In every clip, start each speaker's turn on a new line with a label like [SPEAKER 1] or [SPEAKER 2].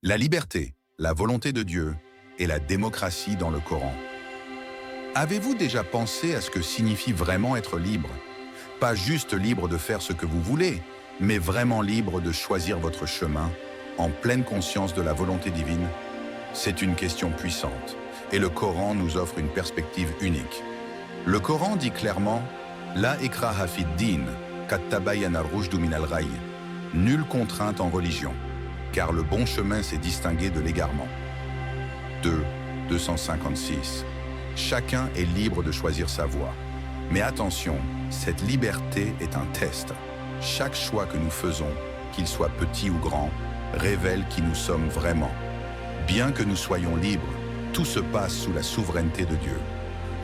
[SPEAKER 1] La liberté, la volonté de Dieu et la démocratie dans le Coran. Avez-vous déjà pensé à ce que signifie vraiment être libre? Pas juste libre de faire ce que vous voulez, mais vraiment libre de choisir votre chemin, en pleine conscience de la volonté divine? C'est une question puissante, et le Coran nous offre une perspective unique. Le Coran dit clairement « La ikraha fid din, qad tabayyana ar-rushdu min al-ghayy » Nulle contrainte en religion, car le bon chemin s'est distingué de l'égarement. 256. Chacun est libre de choisir sa voie. Mais attention, cette liberté est un test. Chaque choix que nous faisons, qu'il soit petit ou grand, révèle qui nous sommes vraiment. Bien que nous soyons libres, tout se passe sous la souveraineté de Dieu.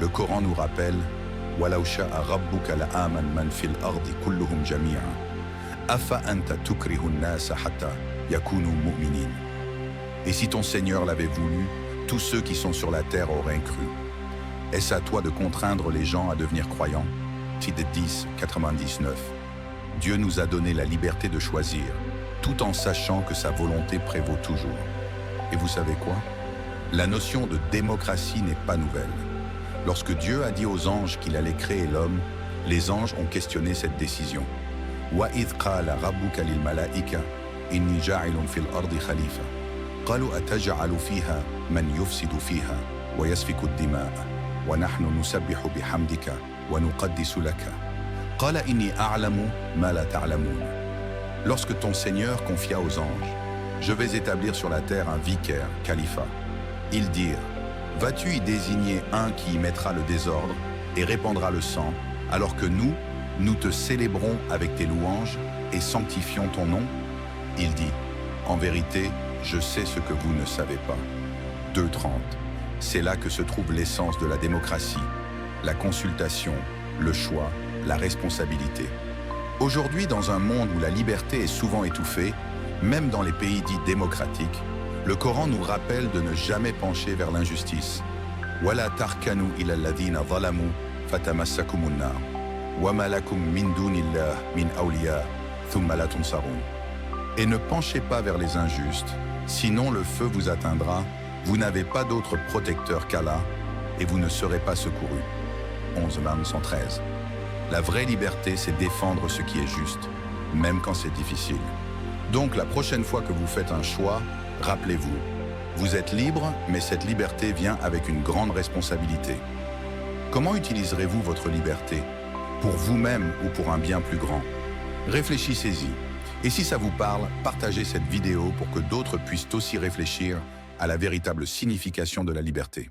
[SPEAKER 1] Le Coran nous rappelle « Walau sha'a rabbuka la'aman man fil ardi kulluhum jami'a, afa anta tukrihu an-nasa hatta yakunu mu'minin » Et si ton Seigneur l'avait voulu, tous ceux qui sont sur la terre auraient cru. Est-ce à toi de contraindre les gens à devenir croyants? Tite 10, 99. Dieu nous a donné la liberté de choisir, tout en sachant que sa volonté prévaut toujours. Et vous savez quoi? La notion de démocratie n'est pas nouvelle. Lorsque Dieu a dit aux anges qu'il allait créer l'homme, les anges ont questionné cette décision. وَإِذْ قَالَ رَبُّكَ لِلْمَلَائِكَةِ إِنِّي جَاعِلٌ فِي الْأَرْضِ خَلِيفَةً قَالُوا أَتَجْعَلُ فِيهَا مَنْ يُفْسِدُ فِيهَا وَيَسْفِكُ الدِّمَاءَ وَنَحْنُ نُسَبِّحُ بِحَمْدِكَ وَنُقَدِّسُ لَكَ قَالَ إِنِّي أَعْلَمُ مَا لَا تَعْلَمُونَ. Lorsque ton Seigneur confia aux anges, je vais établir sur la terre un vicaire, califat. Ils dirent, vas-tu y désigner un qui y mettra le désordre et répandra le sang, alors que nous te célébrons avec tes louanges et sanctifions ton nom? Il dit, en vérité, je sais ce que vous ne savez pas. 2.30. C'est là que se trouve l'essence de la démocratie, la consultation, le choix, la responsabilité. Aujourd'hui, dans un monde où la liberté est souvent étouffée, même dans les pays dits démocratiques, le Coran nous rappelle de ne jamais pencher vers l'injustice. وَلَا تَرْكَنُوا إِلَى الَّذِينَ ظَلَمُوا فَتَمَسَّكُمُ النَّارُ وَمَا لَكُم مِّن دُونِ اللَّهِ مِنْ أَوْلِيَاءَ ثُمَّ لَا تُنصَرُونَ. Et ne penchez pas vers les injustes, sinon le feu vous atteindra, vous n'avez pas d'autre protecteur qu'Allah, et vous ne serez pas secourus. 11-113. La vraie liberté, c'est défendre ce qui est juste, même quand c'est difficile. Donc la prochaine fois que vous faites un choix, rappelez-vous, vous êtes libre, mais cette liberté vient avec une grande responsabilité. Comment utiliserez-vous votre liberté? Pour vous-même ou pour un bien plus grand? Réfléchissez-y. Et si ça vous parle, partagez cette vidéo pour que d'autres puissent aussi réfléchir à la véritable signification de la liberté.